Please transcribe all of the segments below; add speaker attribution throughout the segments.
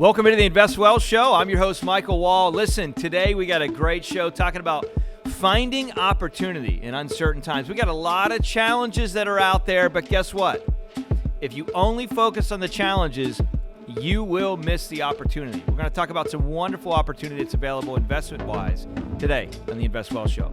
Speaker 1: Welcome into the Invest Well Show. I'm your host, Michael Wall. Listen, today we got a great show talking about finding opportunity in uncertain times. We got a lot of challenges that are out there, but guess what? If you only focus on the challenges, you will miss the opportunity. We're going to talk about some wonderful opportunity that's available investment-wise today on the Invest Well Show.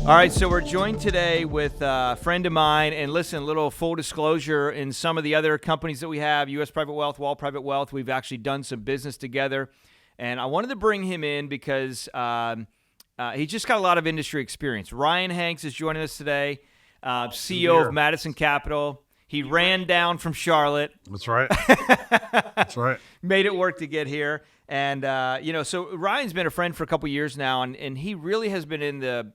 Speaker 1: All right, so we're joined today with a friend of mine, and listen, a little full disclosure, in some of the other companies that we have, U.S. Private Wealth, Wall Private Wealth, we've actually done some business together, and I wanted to bring him in because he just got a lot of industry experience. Ryan Hanks is joining us today, CEO of Madison Capital. He ran down from Charlotte.
Speaker 2: That's right. That's right.
Speaker 1: Made it work to get here. And, so Ryan's been a friend for a couple years now, and he really has been in the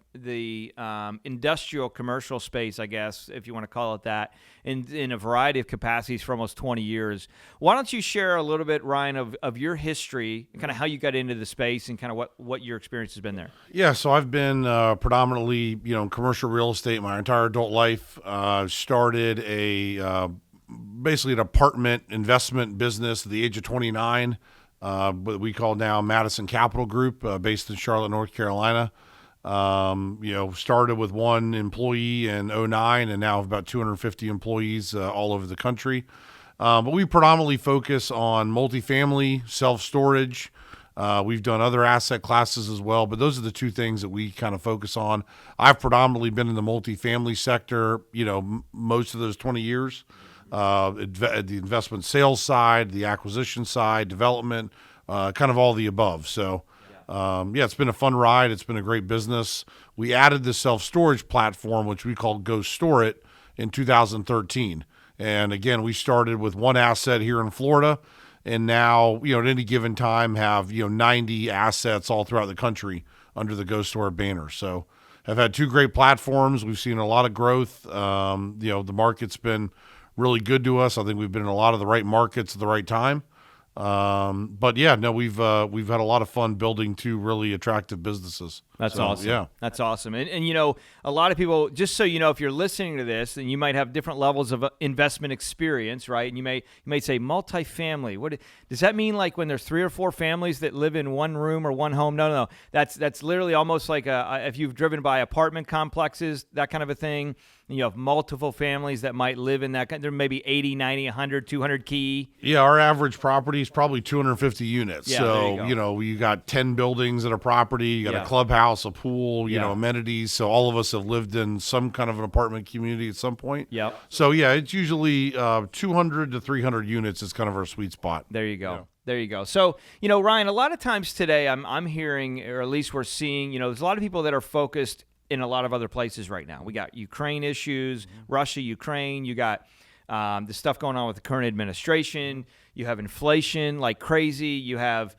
Speaker 1: industrial commercial space, I guess, if you want to call it that, in a variety of capacities for almost 20 years. Why don't you share a little bit, Ryan, of your history, kind of how you got into the space and kind of what your experience has been there?
Speaker 2: Yeah, so I've been predominantly, in commercial real estate my entire adult life. Started basically an apartment investment business at the age of 29. What we call now Madison Capital Group, based in Charlotte, North Carolina. Started with one employee in 2009 and now have about 250 employees all over the country. But we predominantly focus on multifamily, self-storage. We've done other asset classes as well, but those are the two things that we kind of focus on. I've predominantly been in the multifamily sector, most of those 20 years. The investment sales side, the acquisition side, development, kind of all the above. So, it's been a fun ride. It's been a great business. We added the self-storage platform, which we call Go Store It, in 2013. And again, we started with one asset here in Florida, and now, at any given time have, 90 assets all throughout the country under the Go Store It banner. So I've had two great platforms. We've seen a lot of growth. The market's been really good to us. I think we've been in a lot of the right markets at the right time. We've had a lot of fun building two really attractive businesmes.
Speaker 1: That's awesome. Yeah, that's awesome. And a lot of people, just so you know, if you're listening to this, and you might have different levels of investment experience, right? And you may say multifamily. What does that mean? Like when there's 3 or 4 families that live in one room or one home? No. That's literally almost like if you've driven by apartment complexes, that kind of a thing. And you have multiple families that might live in that. There may be 80, 90, 100, 200 key.
Speaker 2: Yeah, our average property is probably 250 units.
Speaker 1: Yeah,
Speaker 2: so, you got 10 buildings at a property. You got a clubhouse, a pool, amenities. So all of us have lived in some kind of an apartment community at some point.
Speaker 1: Yep.
Speaker 2: So, it's usually 200 to 300 units is kind of our sweet spot.
Speaker 1: There you go. Yeah. There you go. So, Ryan, a lot of times today I'm hearing, or at least we're seeing, there's a lot of people that are focused in a lot of other places right now. We got Ukraine issues, Russia, Ukraine. You got the stuff going on with the current administration. You have inflation like crazy. You have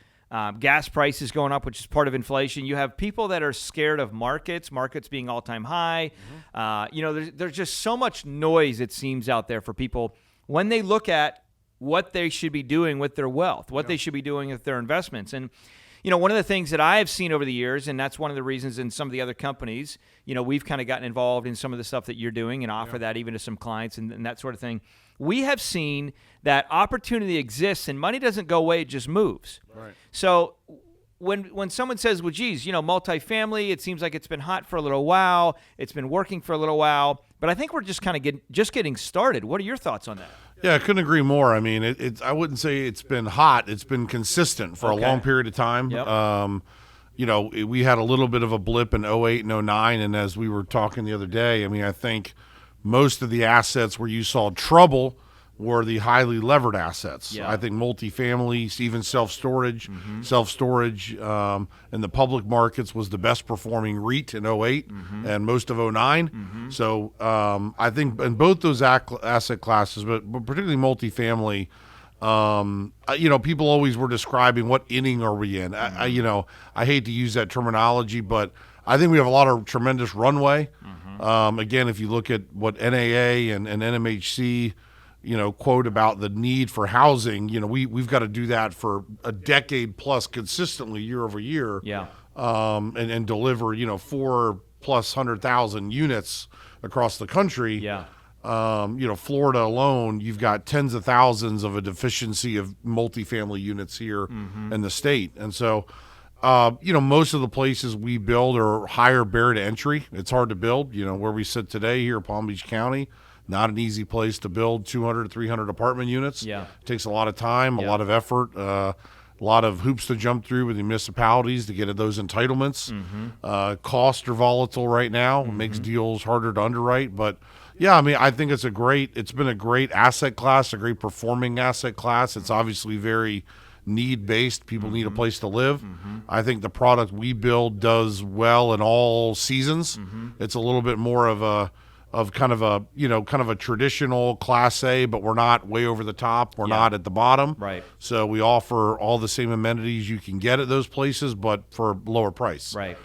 Speaker 1: gas prices going up, which is part of inflation. You have people that are scared of markets being all-time high. There's just so much noise, it seems, out there for people when they look at what they should be doing with their wealth, what they should be doing with their investments. And one of the things that I have seen over the years, and that's one of the reasons in some of the other companies, we've kind of gotten involved in some of the stuff that you're doing and offer that even to some clients and that sort of thing. We have seen that opportunity exists and money doesn't go away, it just moves.
Speaker 2: Right.
Speaker 1: So when someone says, well, geez, multifamily, it seems like it's been hot for a little while, it's been working for a little while, but I think we're just kind of getting started. What are your thoughts on that?
Speaker 2: Yeah, I couldn't agree more. I mean, I wouldn't say it's been hot. It's been consistent for a long period of time. Yep. We had a little bit of a blip in 08 and 09, and as we were talking the other day, I think most of the assets where you saw trouble were the highly levered assets.
Speaker 1: Yeah.
Speaker 2: I think multifamily, even self-storage, in the public markets was the best performing REIT in 08 and most of 09. So I think in both those asset classes, but particularly multifamily, people always were describing what inning are we in. I hate to use that terminology, but I think we have a lot of tremendous runway. Again, if you look at what NAA and NMHC quote about the need for housing. We've got to do that for a decade plus consistently year over year.
Speaker 1: Yeah.
Speaker 2: And deliver, 4,100,000 units across the country.
Speaker 1: Yeah.
Speaker 2: Florida alone, you've got tens of thousands of a deficiency of multifamily units here in the state. And so, most of the places we build are higher barrier to entry. It's hard to build, where we sit today here in Palm Beach County, not an easy place to build 200, 300 apartment units.
Speaker 1: Yeah.
Speaker 2: It takes a lot of time, a lot of effort, a lot of hoops to jump through with the municipalities to get those entitlements. Costs are volatile right now. It makes deals harder to underwrite. But, yeah, I mean, I think it's been a great asset class, a great performing asset class. It's obviously very need-based. People need a place to live. I think the product we build does well in all seasons. It's a little bit more of kind of a traditional Class A, but we're not way over the top. We're not at the bottom.
Speaker 1: Right.
Speaker 2: So we offer all the same amenities you can get at those places, but for lower price.
Speaker 1: Right.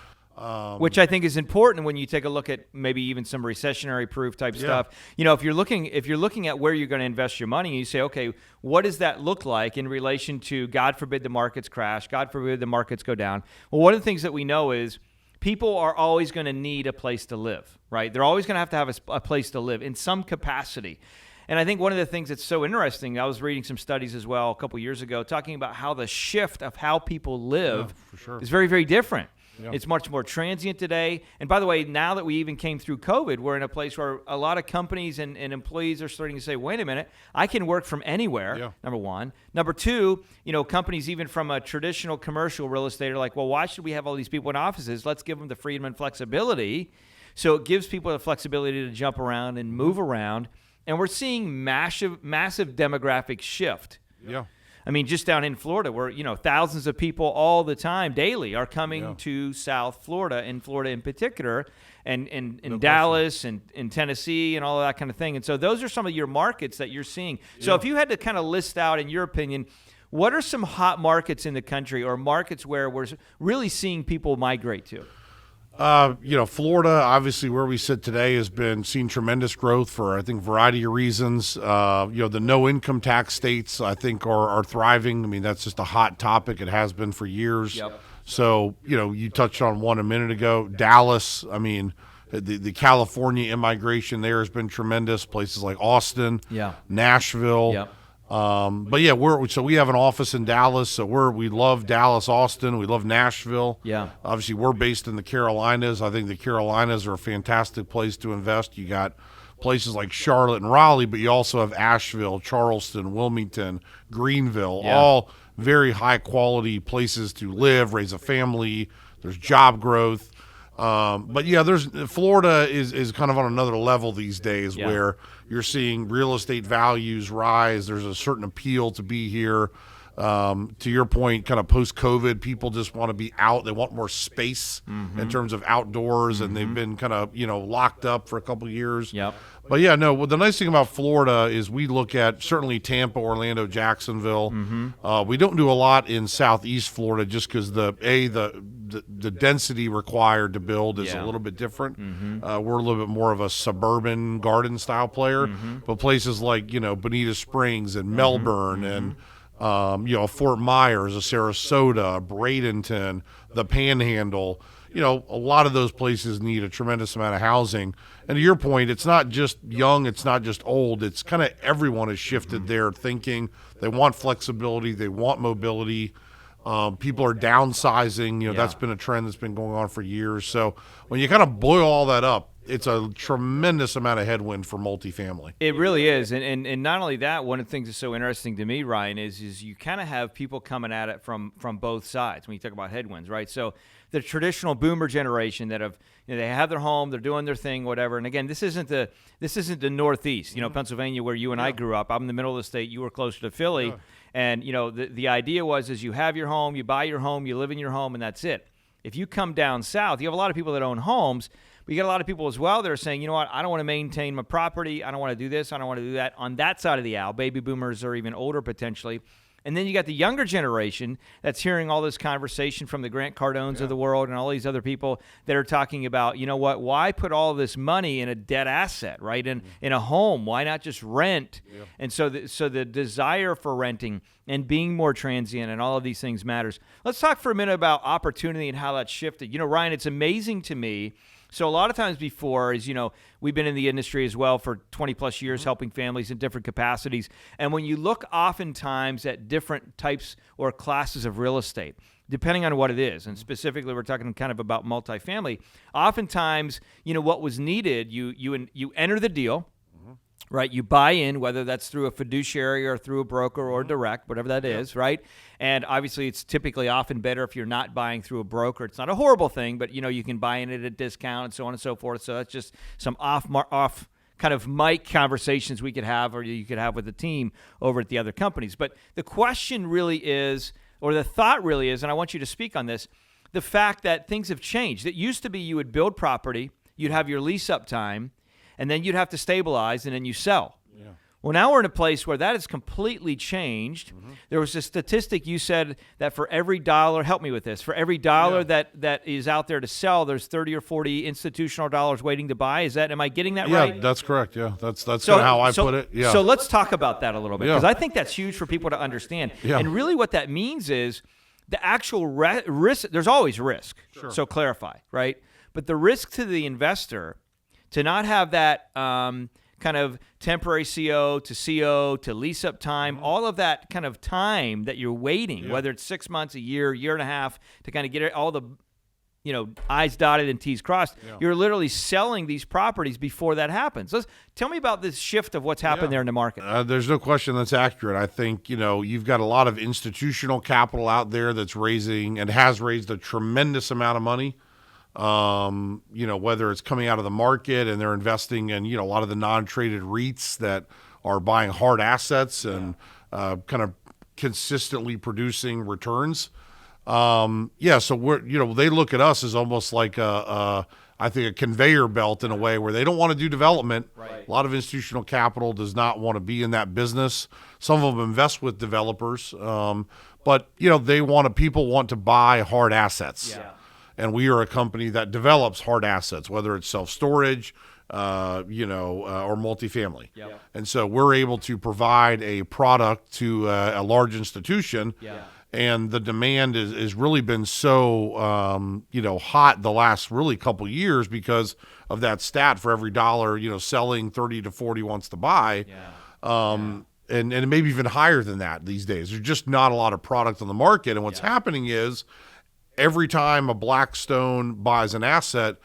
Speaker 1: Which I think is important when you take a look at maybe even some recessionary proof type stuff. If you're looking at where you're going to invest your money, and you say, okay, what does that look like in relation to, God forbid the markets crash, God forbid the markets go down. Well, one of the things that we know is people are always going to need a place to live, right? They're always going to have a place to live in some capacity. And I think one of the things that's so interesting, I was reading some studies as well a couple years ago talking about how the shift of how people live is very, very different. Yeah. It's much more transient today. And by the way, now that we even came through COVID, we're in a place where a lot of companies and employees are starting to say, wait a minute, I can work from anywhere, number one. Number two, companies even from a traditional commercial real estate are like, well, why should we have all these people in offices? Let's give them the freedom and flexibility. So it gives people the flexibility to jump around and move around. And we're seeing massive demographic shift.
Speaker 2: Yeah.
Speaker 1: I mean, just down in Florida, where, thousands of people all the time, daily, are coming to South Florida, in Florida in particular, and in Dallas and in Tennessee and all of that kind of thing. And so those are some of your markets that you're seeing. So if you had to kind of list out, in your opinion, what are some hot markets in the country, or markets where we're really seeing people migrate to?
Speaker 2: Florida, obviously where we sit today, has been seeing tremendous growth for, I think, a variety of reasons. The no income tax states, I think, are thriving. I mean, that's just a hot topic. It has been for years.
Speaker 1: Yep.
Speaker 2: So, you touched on one a minute ago. Dallas, I mean, the California immigration there has been tremendous. Places like Austin, Nashville.
Speaker 1: Yep.
Speaker 2: But yeah, we have an office in Dallas, so we love Dallas, Austin, we love Nashville.
Speaker 1: Yeah.
Speaker 2: Obviously, we're based in the Carolinas. I think the Carolinas are a fantastic place to invest. You got places like Charlotte and Raleigh, but you also have Asheville, Charleston, Wilmington, Greenville, all very high quality places to live, raise a family. There's job growth. But yeah, Florida is kind of on another level these days, where you're seeing real estate values rise. There's a certain appeal to be here. To your point, kind of post-COVID, people just want to be out. They want more space in terms of outdoors, and they've been kind of, locked up for a couple of years.
Speaker 1: Yep.
Speaker 2: But yeah, no, well, the nice thing about Florida is we look at certainly Tampa, Orlando, Jacksonville. We don't do a lot in Southeast Florida just because the density required to build is a little bit different. We're a little bit more of a suburban garden style player, but places like, Bonita Springs and Melbourne and Fort Myers, a Sarasota, Bradenton, the Panhandle, a lot of those places need a tremendous amount of housing. And to your point, it's not just young, it's not just old. It's kind of everyone has shifted their thinking. They want flexibility, they want mobility. People are downsizing. That's been a trend that's been going on for years. So when you kind of boil all that up, it's a tremendous amount of headwind for multifamily.
Speaker 1: It really is. And not only that, one of the things that's so interesting to me, Ryan, is you kind of have people coming at it from both sides when you talk about headwinds, right? So the traditional boomer generation that they have their home, they're doing their thing, whatever. And again, this isn't the Northeast, Pennsylvania, where you and I grew up. I'm in the middle of the state. You were closer to Philly. Yeah. And, the idea is you have your home, you buy your home, you live in your home, and that's it. If you come down south, you have a lot of people that own homes, but you got a lot of people as well that are saying, you know what, I don't want to maintain my property. I don't want to do this. I don't want to do that. On that side of the aisle, baby boomers or even older potentially, And then you got the younger generation that's hearing all this conversation from the Grant Cardones of the world and all these other people that are talking about, you know what, why put all this money in a dead asset, right? In a home, why not just rent? Yeah. And so the desire for renting and being more transient and all of these things matters. Let's talk for a minute about opportunity and how that's shifted. You know, Ryan, it's amazing to me. So a lot of times before is, you know, we've been in the industry as well for 20 plus years, helping families in different capacities. And when you look oftentimes at different types or classes of real estate, depending on what it is, and specifically we're talking kind of about multifamily, oftentimes, you know, what was needed, you enter the deal, right? You buy in, whether that's through a fiduciary or through a broker or direct, whatever that is, right? And obviously it's typically often better if you're not buying through a broker. It's not a horrible thing, but you know, you can buy in at a discount and so on and so forth. So that's just some off kind of mic conversations we could have, or you could have with the team over at the other companies. But the question really is, or the thought really is, and I want you to speak on this, the fact that things have changed. It used to be you would build property, you'd have your lease up time, and then you'd have to stabilize, and then you sell. Yeah. Well, now we're in a place where that has completely changed. Mm-hmm. There was a statistic you said that for every dollar, help me with this, for every dollar that is out there to sell, there's 30 or 40 institutional dollars waiting to buy. Am I getting that right?
Speaker 2: Yeah, that's correct. Yeah, that's kind of how I put it. Yeah.
Speaker 1: So let's talk about that a little bit, because I think that's huge for people to understand. Yeah. And really what that means is the actual risk, there's always risk. Sure. So clarify, right? But the risk to the investor to not have that kind of temporary CO to lease up time, all of that kind of time that you're waiting, whether it's 6 months, a year and a half, to kind of get all the, you know, I's dotted and T's crossed. Yeah. You're literally selling these properties before that happens. Tell me about this shift of what's happened there in the market.
Speaker 2: There's no question that's accurate. I think, you know, you've got a lot of institutional capital out there that's raising and has raised a tremendous amount of money. You know, whether it's coming out of the market and they're investing in, you know, a lot of the non-traded REITs that are buying hard assets and kind of consistently producing returns. So we're, you know, they look at us as almost like I think a conveyor belt in a way where they don't want to do development. Right. A lot of institutional capital does not want to be in that business. Some of them invest with developers, but you know, people want to buy hard assets. Yeah. And we are a company that develops hard assets, whether it's self-storage, or multifamily. Yep. And so we're able to provide a product to a large institution. Yeah. And the demand is really been so, hot the last really couple years because of that stat. For every dollar, you know, selling 30 to 40 wants to buy. Yeah. And maybe even higher than that these days. There's just not a lot of product on the market. And what's happening is, every time a Blackstone buys an asset,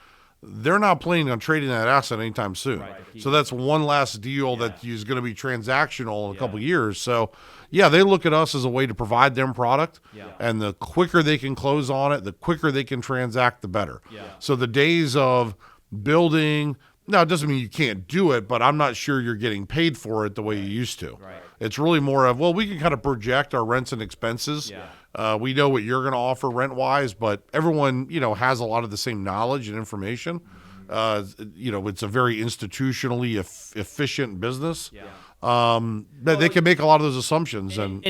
Speaker 2: they're not planning on trading that asset anytime soon. Right. So that's one last deal that is going to be transactional in a couple of years. So, they look at us as a way to provide them product. Yeah. And the quicker they can close on it, the quicker they can transact, the better. Yeah. So the days of building, now it doesn't mean you can't do it, but I'm not sure you're getting paid for it the way you used to. Right. It's really more of, we can kind of project our rents and expenses. Yeah. We know what you're going to offer rent-wise, but everyone, you know, has a lot of the same knowledge and information. It's a very institutionally efficient business. Yeah. But they can make a lot of those assumptions. And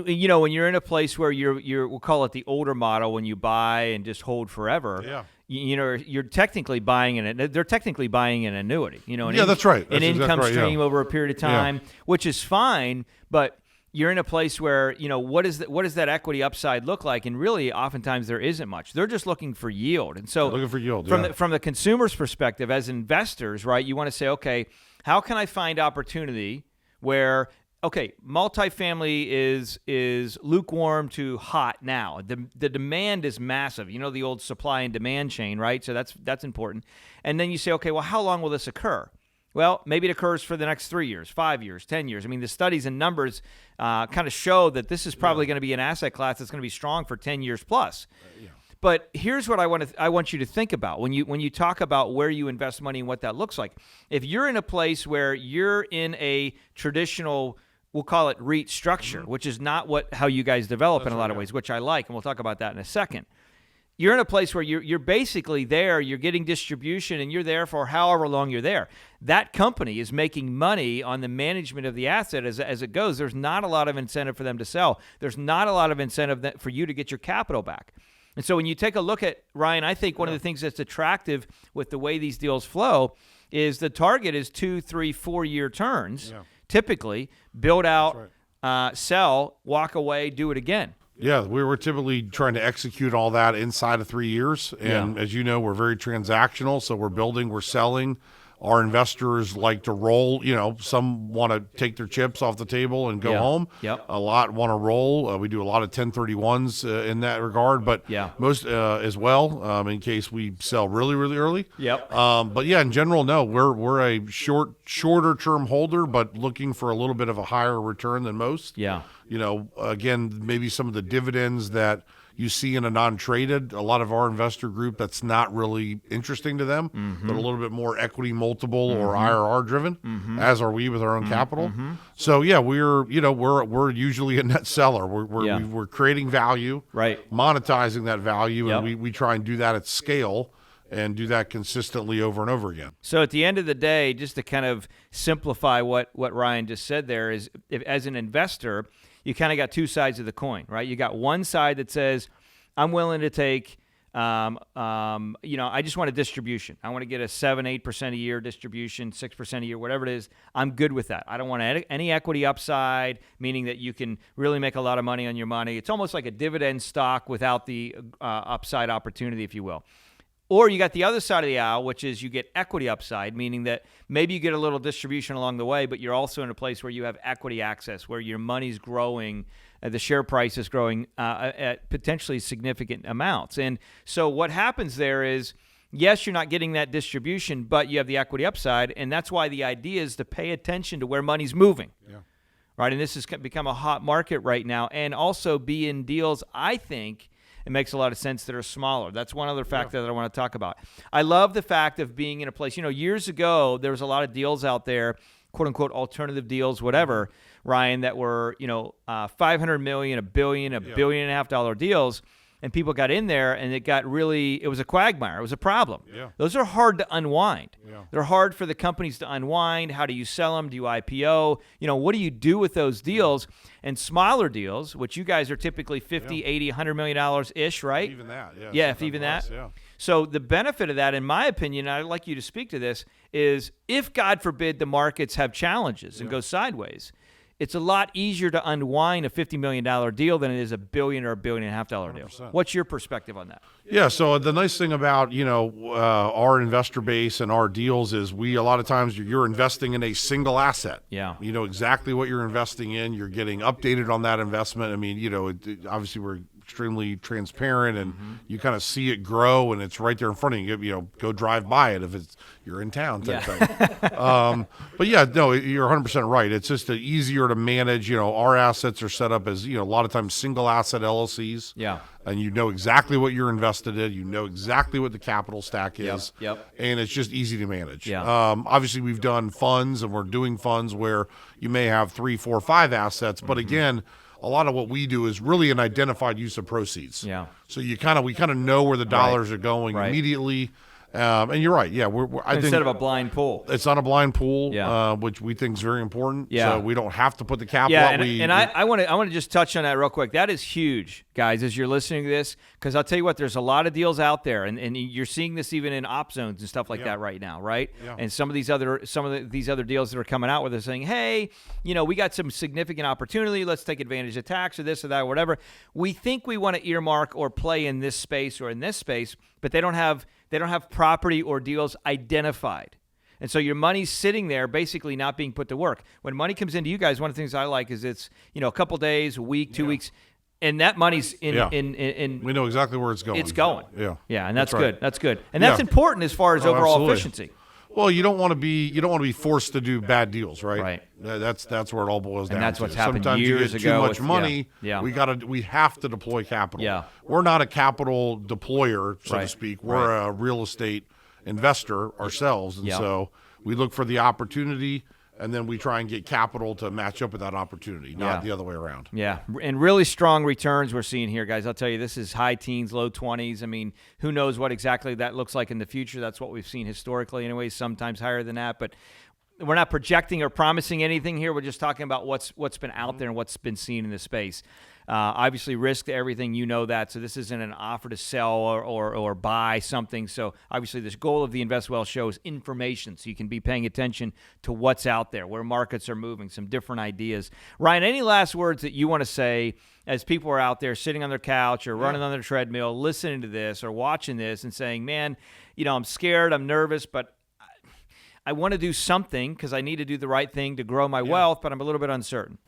Speaker 1: you know, when you're in a place where we'll call it the older model, when you buy and just hold forever. Yeah. You know, you're technically they're technically buying an annuity. You know,
Speaker 2: that's right. That's
Speaker 1: an income stream over a period of time, which is fine, but you're in a place where, you know, what does that equity upside look like? And really, oftentimes there isn't much. They're just looking for yield. And so,
Speaker 2: looking for yield,
Speaker 1: from the consumer's perspective, as investors, right, you want to say, okay, how can I find opportunity where, okay, multifamily is lukewarm to hot now. The demand is massive. You know, the old supply and demand chain, right? So that's important. And then you say, okay, well, how long will this occur? Well, maybe it occurs for the next 3 years, 5 years, 10 years. I mean, the studies and numbers kind of show that this is probably going to be an asset class that's going to be strong for 10 years plus. But here's what I want you to think about when you talk about where you invest money and what that looks like. If you're in a place where you're in a traditional, we'll call it REIT structure, which is not how you guys develop in a lot of ways, which I like, and we'll talk about that in a second. you're in a place where you're basically there, you're getting distribution, and you're there for however long you're there. That company is making money on the management of the asset as it goes. There's not a lot of incentive for them to sell. There's not a lot of incentive for you to get your capital back. And so when you take a look at, Ryan, I think one of the things that's attractive with the way these deals flow is the target is 2, 3, 4-year turns, typically, build out, sell, walk away, do it again.
Speaker 2: Yeah, we were typically trying to execute all that inside of 3 years. And as you know, we're very transactional. So we're building, we're selling. Our investors like to roll. Some want to take their chips off the table and go home.
Speaker 1: Yep.
Speaker 2: A lot want to roll. We do a lot of 1031s in that regard, but most as well in case we sell really, really early.
Speaker 1: Yep.
Speaker 2: But yeah, in general, no, we're a shorter term holder, but looking for a little bit of a higher return than most.
Speaker 1: Yeah.
Speaker 2: Again, maybe some of the dividends that you see in a non-traded, a lot of our investor group, that's not really interesting to them. They're a little bit more equity multiple or IRR driven, as are we with our own capital. So yeah, we're usually a net seller. We're creating value, monetizing that value, and we try and do that at scale and do that consistently over and over again.
Speaker 1: So at the end of the day, just to kind of simplify what Ryan just said there is, as an investor, you kind of got two sides of the coin, right? You got one side that says, I'm willing to take, I just want a distribution. I want to get a 7-8% a year distribution, 6% a year, whatever it is. I'm good with that. I don't want any equity upside, meaning that you can really make a lot of money on your money. It's almost like a dividend stock without the upside opportunity, if you will. Or you got the other side of the aisle, which is you get equity upside, meaning that maybe you get a little distribution along the way, but you're also in a place where you have equity access, where your money's growing, the share price is growing at potentially significant amounts. And so what happens there is, yes, you're not getting that distribution, but you have the equity upside, and that's why the idea is to pay attention to where money's moving. Right? And this has become a hot market right now, and also be in deals, I think, it makes a lot of sense that are smaller. That's one other factor that I want to talk about. I love the fact of being in a place, years ago, there was a lot of deals out there, quote unquote, alternative deals, whatever, Ryan, that were, $500 million, $1 billion, $1.5 billion deals. And people got in there and it was a quagmire. It was a problem. Those are hard to unwind. They're hard for the companies to unwind. How do you sell them? Do you IPO? What do you do with those deals? And smaller deals, which you guys are typically 50, 80, $100 million-ish, right?
Speaker 2: Even that,
Speaker 1: if even that. So the benefit of that, in my opinion, and I'd like you to speak to this, is if, God forbid, the markets have challenges and go sideways, it's a lot easier to unwind a $50 million deal than it is a $1 billion or $1.5 billion deal.
Speaker 2: 100%.
Speaker 1: What's your perspective on that?
Speaker 2: Yeah, so the nice thing about, our investor base and our deals is a lot of times you're investing in a single asset.
Speaker 1: Yeah.
Speaker 2: You know exactly what you're investing in. You're getting updated on that investment. I mean, obviously we're extremely transparent, and you kind of see it grow, and it's right there in front of you. Go drive by it if you're in town type thing. But yeah, no, you're 100% right. It's just easier to manage. Our assets are set up as a lot of times single asset LLCs.
Speaker 1: Yeah.
Speaker 2: And you know exactly what you're invested in. You know exactly what the capital stack is. And it's just easy to manage. Obviously, we've done funds, and we're doing funds where you may have 3, 4, 5 assets, but again, a lot of what we do is really an identified use of proceeds. So we kind of know where the dollars are going immediately. And you're right. Yeah, I think
Speaker 1: instead of a blind pool,
Speaker 2: it's not a blind pool, which we think is very important. So we don't have to put the capital out.
Speaker 1: I want to just touch on that real quick. That is huge, guys, as you're listening to this, because I'll tell you what, there's a lot of deals out there, and you're seeing this even in op zones and stuff like that right now, right? And some of these other deals that are coming out where they're saying, hey, we got some significant opportunity. Let's take advantage of tax or this or that or whatever. We think we want to earmark or play in this space or in this space, but they don't have property or deals identified. And so your money's sitting there basically not being put to work. When money comes into you guys, one of the things I like is it's, a couple days, a week, 2 weeks, and that money's in
Speaker 2: we know exactly where it's going.
Speaker 1: It's going.
Speaker 2: Yeah,
Speaker 1: and that's good. That's good. And that's important as far as overall
Speaker 2: absolutely.
Speaker 1: Efficiency.
Speaker 2: Well, you don't want to be forced to do bad deals, right?
Speaker 1: Right.
Speaker 2: That's where it all boils down to.
Speaker 1: And that's what's happened
Speaker 2: Sometimes
Speaker 1: years
Speaker 2: you get
Speaker 1: ago.
Speaker 2: too much money. We have to deploy capital. We're not a capital deployer, so to speak. We're a real estate investor ourselves, and so we look for the opportunity, and then we try and get capital to match up with that opportunity, not the other way around.
Speaker 1: Yeah, and really strong returns we're seeing here, guys. I'll tell you, this is high teens, low 20s. I mean, who knows what exactly that looks like in the future. That's what we've seen historically anyways, sometimes higher than that. But we're not projecting or promising anything here. We're just talking about what's been out there and what's been seen in the space. Obviously, risk to everything, you know that. So this isn't an offer to sell or buy something. So obviously, the goal of the Invest Well show is information, so you can be paying attention to what's out there, where markets are moving, some different ideas. Ryan, any last words that you want to say as people are out there sitting on their couch or running on their treadmill, listening to this or watching this and saying, man, I'm scared, I'm nervous, but I want to do something because I need to do the right thing to grow my wealth, but I'm a little bit uncertain.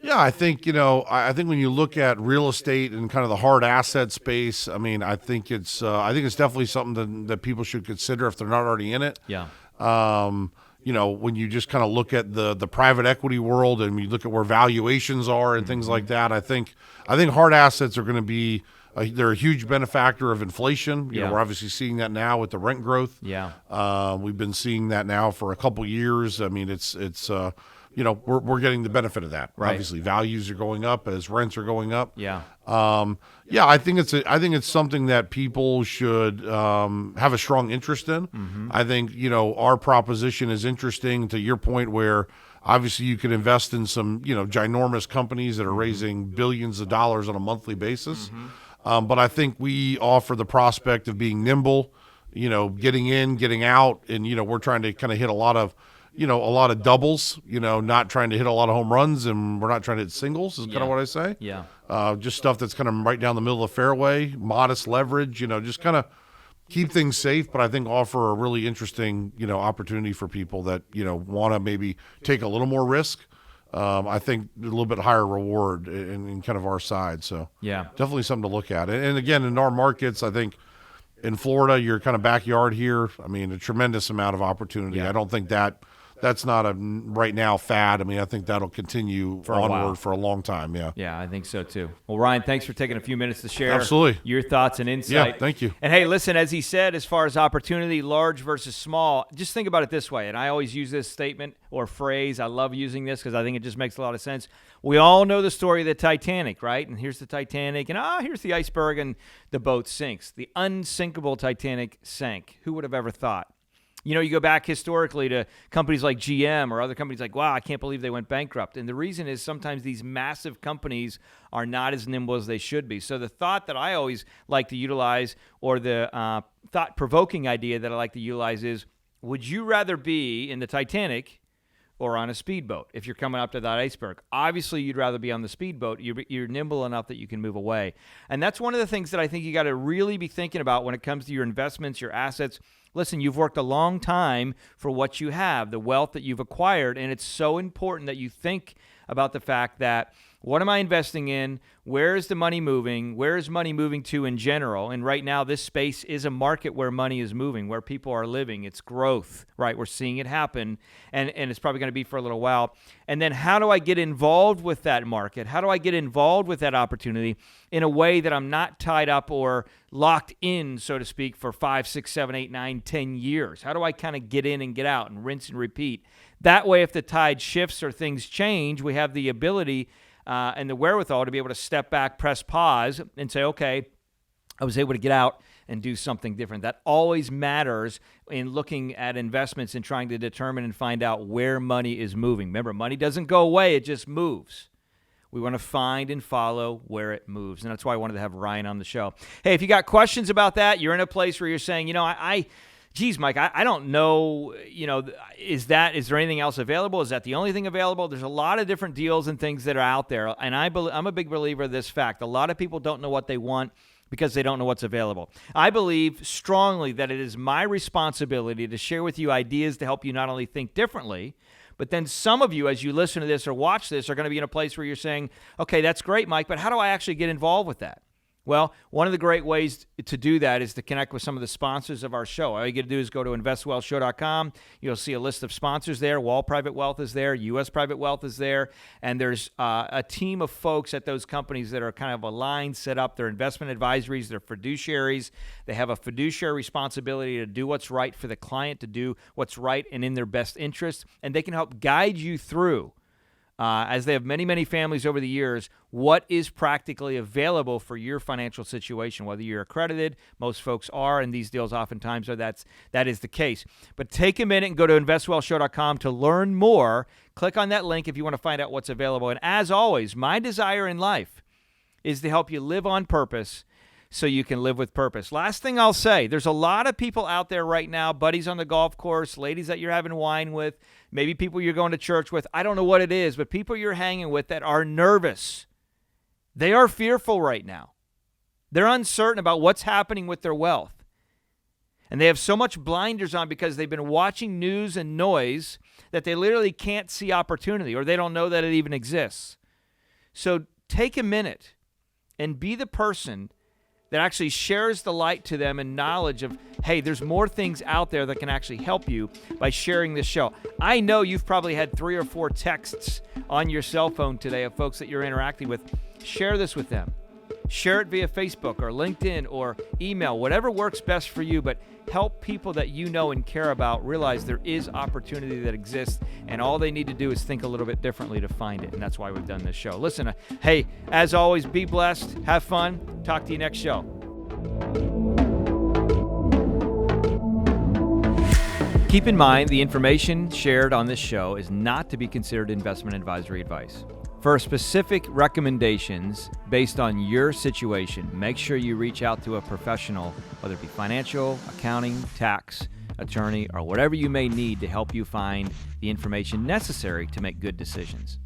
Speaker 2: Yeah, I think, I think when you look at real estate and kind of the hard asset space, I mean, I think it's definitely something that people should consider if they're not already in it.
Speaker 1: Yeah.
Speaker 2: When you just kind of look at the private equity world and you look at where valuations are and things like that, I think hard assets are going to be they're a huge benefactor of inflation. We're obviously seeing that now with the rent growth.
Speaker 1: Yeah.
Speaker 2: We've been seeing that now for a couple years. I mean, it's we're getting the benefit of that.
Speaker 1: Right.
Speaker 2: Obviously, values are going up as rents are going up.
Speaker 1: Yeah.
Speaker 2: I think it's something that people should have a strong interest in.
Speaker 1: Mm-hmm.
Speaker 2: I think our proposition is interesting to your point where obviously you can invest in some ginormous companies that are raising billions of dollars on a monthly basis.
Speaker 1: Mm-hmm.
Speaker 2: But I think we offer the prospect of being nimble, getting in, getting out, and we're trying to kind of hit a lot of doubles, not trying to hit a lot of home runs, and we're not trying to hit singles is kind of what I say.
Speaker 1: Yeah.
Speaker 2: Just stuff that's kind of right down the middle of the fairway, modest leverage, just kind of keep things safe, but I think offer a really interesting, opportunity for people that, want to maybe take a little more risk. I think a little bit higher reward in kind of our side. So
Speaker 1: yeah,
Speaker 2: definitely something to look at. And again, in our markets, I think in Florida, your kind of backyard here, I mean, a tremendous amount of opportunity.
Speaker 1: Yeah.
Speaker 2: I don't think that's not a right now fad. I mean, I think that'll continue onward for a long time. Yeah.
Speaker 1: Yeah, I think so too. Well, Ryan, thanks for taking a few minutes to share
Speaker 2: Absolutely.
Speaker 1: your thoughts and insight.
Speaker 2: Yeah, thank you.
Speaker 1: And hey, listen, as he said, as far as opportunity, large versus small, just think about it this way. And I always use this statement or phrase. I love using this because I think it just makes a lot of sense. We all know the story of the Titanic, right? And here's the Titanic, and here's the iceberg, and the boat sinks. The unsinkable Titanic sank. Who would have ever thought? You go back historically to companies like GM or other companies like, wow, I can't believe they went bankrupt. And the reason is sometimes these massive companies are not as nimble as they should be. So the thought that I always like to utilize, or the thought-provoking idea that I like to utilize is, would you rather be in the Titanic or on a speedboat if you're coming up to that iceberg? Obviously, you'd rather be on the speedboat. You're nimble enough that you can move away. And that's one of the things that I think you got to really be thinking about when it comes to your investments, your assets. Listen, you've worked a long time for what you have, the wealth that you've acquired, and it's so important that you think about the fact that, what am I investing in? Where is the money moving? Where is money moving to in general? And right now, this space is a market where money is moving, where people are living. It's growth, right? We're seeing it happen, and it's probably going to be for a little while. And then how do I get involved with that market? How do I get involved with that opportunity in a way that I'm not tied up or locked in, so to speak, for 5, 6, 7, 8, 9, 10 years? How do I kind of get in and get out and rinse and repeat? That way, if the tide shifts or things change, we have the ability and the wherewithal to be able to step back, press pause, and say, okay, I was able to get out and do something different. That always matters in looking at investments and trying to determine and find out where money is moving. Remember, money doesn't go away, it just moves. We want to find and follow where it moves. And that's why I wanted to have Ryan on the show. Hey, if you got questions about that, you're in a place where you're saying, geez, Mike, I don't know, is there anything else available? Is that the only thing available? There's a lot of different deals and things that are out there. And I'm a big believer of this fact. A lot of people don't know what they want because they don't know what's available. I believe strongly that it is my responsibility to share with you ideas to help you not only think differently, but then some of you, as you listen to this or watch this, are going to be in a place where you're saying, okay, that's great, Mike, but how do I actually get involved with that? Well, one of the great ways to do that is to connect with some of the sponsors of our show. All you got to do is go to investwellshow.com. You'll see a list of sponsors there. Wall Private Wealth is there. U.S. Private Wealth is there. And there's a team of folks at those companies that are kind of aligned, set up. They're investment advisories. They're fiduciaries. They have a fiduciary responsibility to do what's right for the client, to do what's right and in their best interest. And they can help guide you through, as they have many, many families over the years, what is practically available for your financial situation, whether you're accredited. Most folks are, and these deals oftentimes are. That is the case. But take a minute and go to investwellshow.com to learn more. Click on that link if you want to find out what's available. And as always, my desire in life is to help you live on purpose so you can live with purpose. Last thing I'll say, there's a lot of people out there right now, buddies on the golf course, ladies that you're having wine with, maybe people you're going to church with. I don't know what it is, but people you're hanging with that are nervous. They are fearful right now. They're uncertain about what's happening with their wealth. And they have so much blinders on because they've been watching news and noise that they literally can't see opportunity, or they don't know that it even exists. So take a minute and be the person that actually shares the light to them and knowledge of, hey, there's more things out there that can actually help you by sharing this show. I know you've probably had 3 or 4 texts on your cell phone today of folks that you're interacting with. Share this with them. Share it via Facebook or LinkedIn or email, whatever works best for you, but help people that you know and care about realize there is opportunity that exists, and all they need to do is think a little bit differently to find it, and that's why we've done this show. Listen, hey, as always, be blessed, have fun, talk to you next show. Keep in mind, the information shared on this show is not to be considered investment advisory advice. For specific recommendations based on your situation, make sure you reach out to a professional, whether it be financial, accounting, tax, attorney, or whatever you may need to help you find the information necessary to make good decisions.